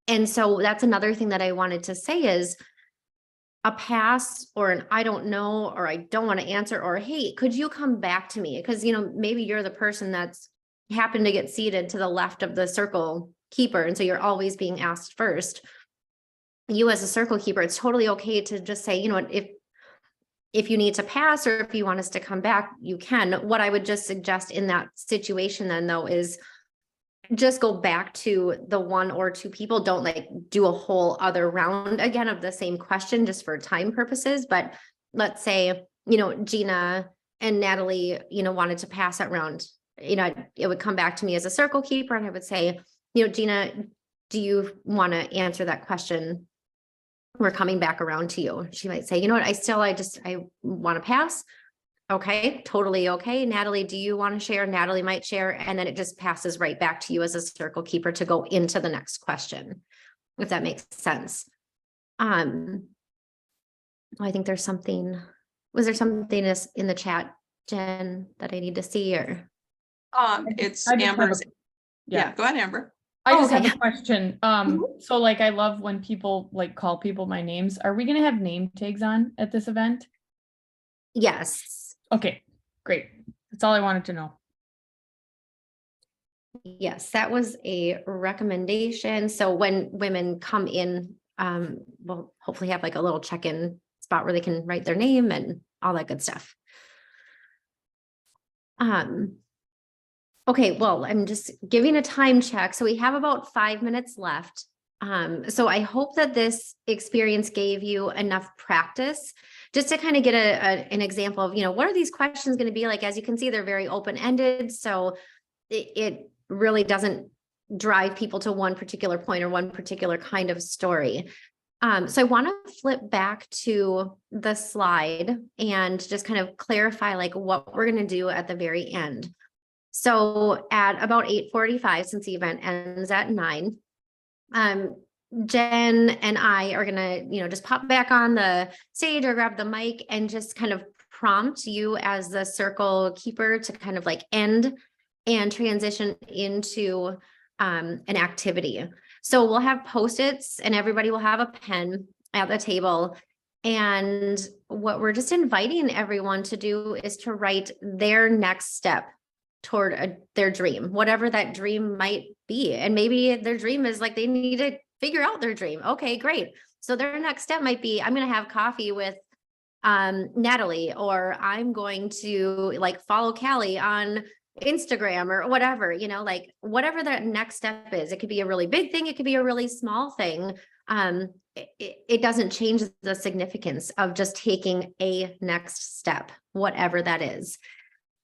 And so that's another thing that I wanted to say is a pass or an I don't know, or I don't want to answer, or hey, could you come back to me? Because, you know, maybe you're the person that's happened to get seated to the left of the circle keeper. And so you're always being asked first. You as a circle keeper, it's totally okay to just say, you know what, if you need to pass or if you want us to come back, you can. What I would just suggest in that situation then though is just go back to the one or two people. Don't like do a whole other round again of the same question just for time purposes. But let's say, you know, Gina and Natalie, you know, wanted to pass that round. You know, it would come back to me as a circle keeper and I would say, you know, Gina, do you want to answer that question? We're coming back around to you. She might say, you know what, I want to pass. Okay, totally okay. Natalie, do you want to share? Natalie might share, and then it just passes right back to you as a circle keeper to go into the next question, if that makes sense. I think there's something, was there something in the chat, Jen, that I need to see or? It's I just have Amber's. a- Yeah, go ahead, Amber. I just okay. have a question. So like I love when people like call people my names. Are we gonna have name tags on at this event? Yes. Okay, Great. That's all I wanted to know. Yes, that was a recommendation. So when women come in, we'll hopefully have like a little check-in spot where they can write their name and all that good stuff. Okay, well, I'm just giving a time check. So we have about 5 minutes left. So I hope that this experience gave you enough practice just to kind of get an example of, what are these questions going to be like? As you can see, they're very open-ended. So it really doesn't drive people to one particular point or one particular kind of story. So I want to flip back to the slide and just kind of clarify like what we're going to do at the very end. So at about 8:45, since the event ends at 9, Jen and I are gonna, just pop back on the stage or grab the mic and just kind of prompt you as the circle keeper to kind of like end and transition into an activity. So we'll have Post-its and everybody will have a pen at the table. And what we're just inviting everyone to do is to write their next step toward their dream, whatever that dream might be. And maybe their dream is like they need to figure out their dream. Okay, great. So their next step might be, I'm going to have coffee with Natalie, or I'm going to like follow Callie on Instagram or whatever, like whatever that next step is. It could be a really big thing. It could be a really small thing. It doesn't change the significance of just taking a next step, whatever that is.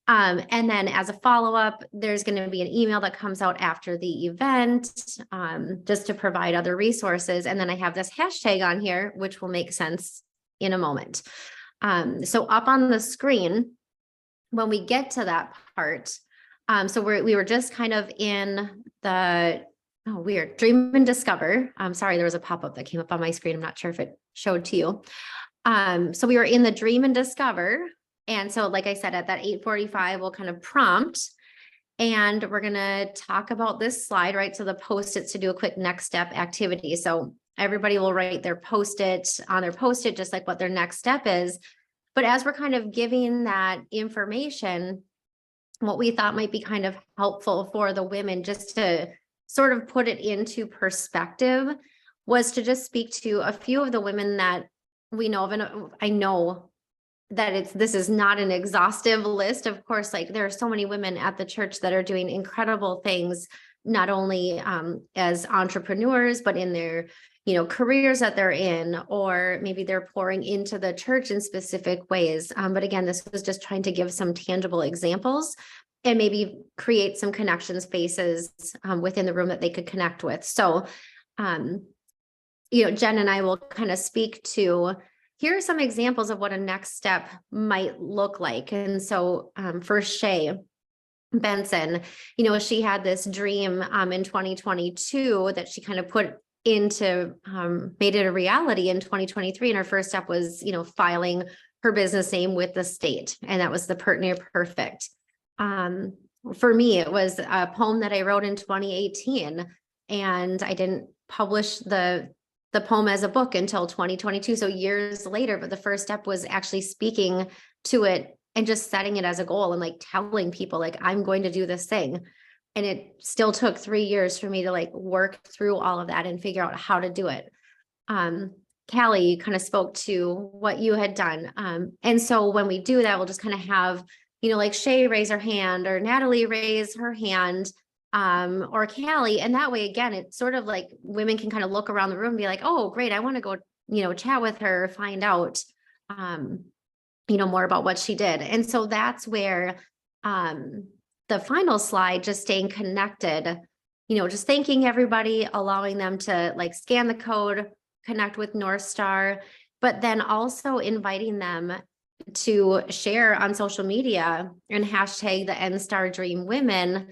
And then as a follow-up, there's going to be an email that comes out after the event, just to provide other resources. And then I have this hashtag on here, which will make sense in a moment. So up on the screen, when we get to that part, so we were just kind of in the, weird, Dream and Discover. I'm sorry, there was a pop-up that came up on my screen. I'm not sure if it showed to you. So we were in the Dream and Discover. And so, like I said, at that 8:45, we'll kind of prompt and we're going to talk about this slide, right? So the Post-its to do a quick next step activity. So everybody will write their Post-it on their Post-it, just like what their next step is. But as we're kind of giving that information, what we thought might be kind of helpful for the women just to sort of put it into perspective was to just speak to a few of the women that we know of. And I know that this is not an exhaustive list. Of course, like there are so many women at the church that are doing incredible things, not only as entrepreneurs, but in their, careers that they're in, or maybe they're pouring into the church in specific ways. But again, this was just trying to give some tangible examples and maybe create some connection spaces within the room that they could connect with. So, Jen and I will kind of speak to, here are some examples of what a next step might look like. And so for Shay Benson, she had this dream in 2022 that she kind of put into, made it a reality in 2023. And her first step was, filing her business name with the state. And that was the Pert Near Perfect. For me, it was a poem that I wrote in 2018, and I didn't publish the poem as a book until 2022. So years later, but the first step was actually speaking to it and just setting it as a goal and like telling people like, I'm going to do this thing. And it still took 3 years for me to like work through all of that and figure out how to do it. Callie, you kind of spoke to what you had done. And so when we do that, we'll just kind of have, like Shay raise her hand or Natalie raise her hand, or Callie. And that way, again, it's sort of like women can kind of look around the room and be like, oh, great, I want to go, chat with her, find out, more about what she did. And so that's where the final slide, just staying connected, just thanking everybody, allowing them to like scan the code, connect with North Star, but then also inviting them to share on social media and hashtag the NStar Dream Women.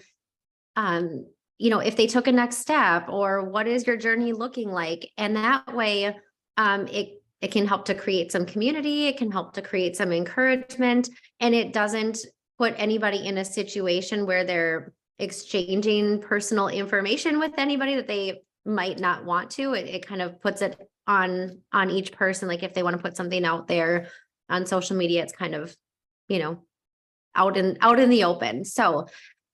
If they took a next step, or what is your journey looking like? And that way, it can help to create some community. It can help to create some encouragement, and it doesn't put anybody in a situation where they're exchanging personal information with anybody that they might not want to. It kind of puts it on each person. Like if they want to put something out there on social media, it's kind of, out in the open. So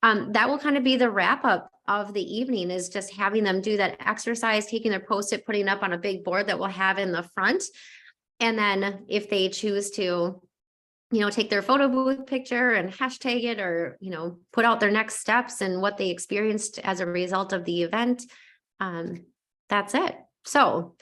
that will kind of be the wrap up of the evening, is just having them do that exercise, taking their Post-it, putting it up on a big board that we'll have in the front. And then if they choose to, take their photo booth picture and hashtag it, or, put out their next steps and what they experienced as a result of the event, that's it. So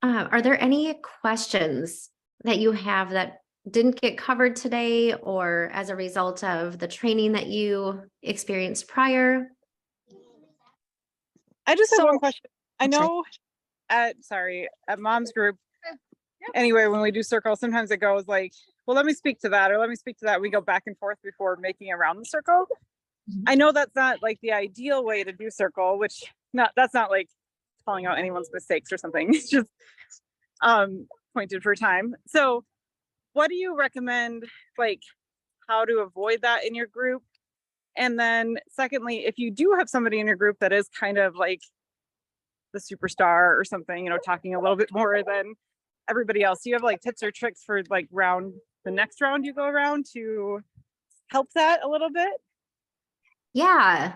are there any questions that you have that didn't get covered today, or as a result of the training that you experienced prior? I just have So- one question. I I'm sorry. know at mom's group, anyway, when we do circles, sometimes it goes like, well, let me speak to that, or let me speak to that. We go back and forth before making around the circle. I know that's not like the ideal way to do circle, that's not like calling out anyone's mistakes or something. It's just pointed for time. So what do you recommend, like how to avoid that in your group? And then secondly, if you do have somebody in your group that is kind of like the superstar or something, talking a little bit more than everybody else, do you have like tips or tricks for like the next round you go around to help that a little bit? Yeah,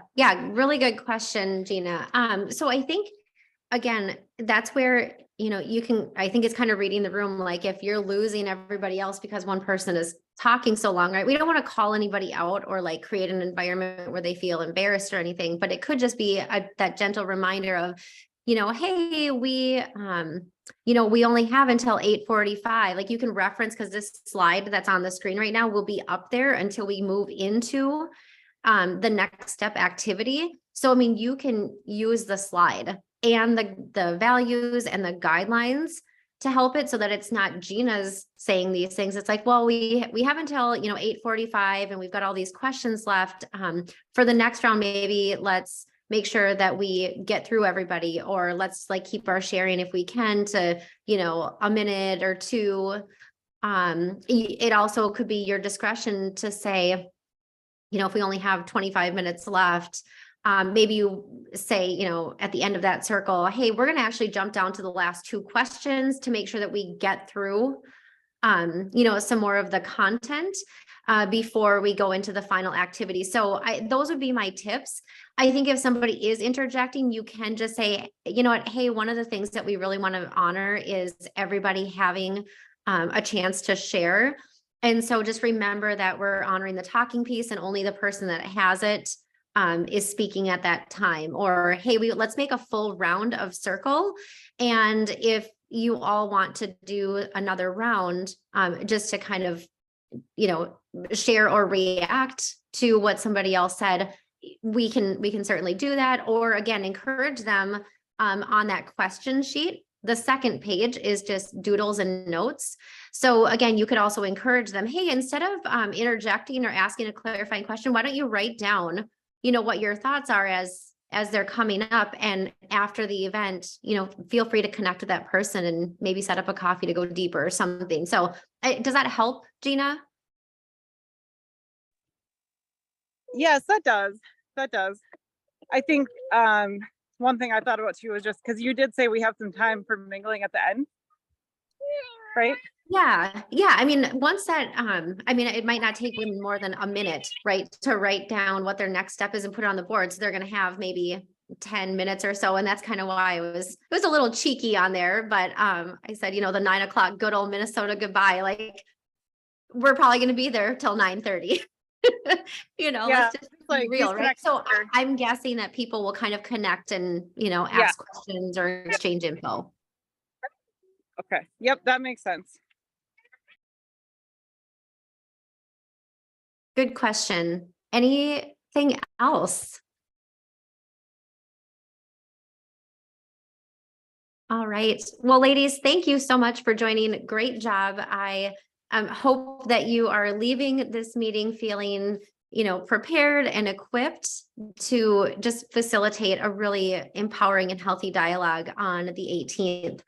really good question, Gina. So I think, again, that's where, I think it's kind of reading the room. Like if you're losing everybody else because one person is talking so long, right? We don't want to call anybody out or like create an environment where they feel embarrassed or anything, but it could just be that gentle reminder of, hey, we only have until 8:45. Like you can reference, because this slide that's on the screen right now will be up there until we move into the next step activity. So, you can use the slide and the values and the guidelines to help it, so that it's not Gina's saying these things. It's like, well, we have until, 8:45 and we've got all these questions left. For the next round, maybe let's make sure that we get through everybody, or let's like keep our sharing if we can to, a minute or two. It also could be your discretion to say, if we only have 25 minutes left, maybe you say, at the end of that circle, hey, we're going to actually jump down to the last 2 questions to make sure that we get through, some more of the content before we go into the final activity. So those would be my tips. I think if somebody is interjecting, you can just say, hey, one of the things that we really want to honor is everybody having a chance to share. And so just remember that we're honoring the talking piece, and only the person that has it is speaking at that time. Or, hey, let's make a full round of circle. And if you all want to do another round, just to kind of, share or react to what somebody else said, we can certainly do that. Or again, encourage them on that question sheet. The second page is just doodles and notes. So again, you could also encourage them, hey, instead of interjecting or asking a clarifying question, why don't you write down, what your thoughts are as they're coming up, and after the event, feel free to connect with that person and maybe set up a coffee to go deeper or something. So does that help, Gina? Yes, that does. I think one thing I thought about too was just because you did say we have some time for mingling at the end, right? Yeah. Once that, it might not take them more than a minute, right, to write down what their next step is and put it on the board. So they're going to have maybe 10 minutes or so. And that's kind of why it was a little cheeky on there. But I said, the 9 o'clock, good old Minnesota goodbye. Like, we're probably going to be there till 9:30. Let's just be real, right? So I'm guessing that people will kind of connect and, ask questions or exchange info. Okay. Yep. That makes sense. Good question. Anything else? All right. Well, ladies, thank you so much for joining. Great job. I hope that you are leaving this meeting feeling, prepared and equipped to just facilitate a really empowering and healthy dialogue on the 18th.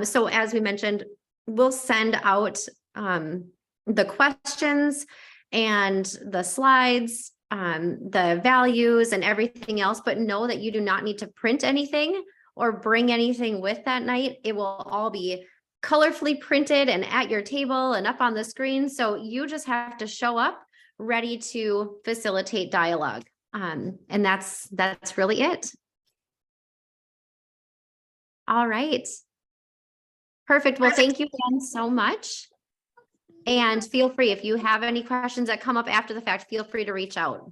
So as we mentioned, we'll send out the questions and the slides, the values and everything else, but know that you do not need to print anything or bring anything with that night. It will all be colorfully printed and at your table and up on the screen. So you just have to show up ready to facilitate dialogue. And that's really it. All right. Perfect. Well, thank you again so much. And feel free, if you have any questions that come up after the fact, feel free to reach out.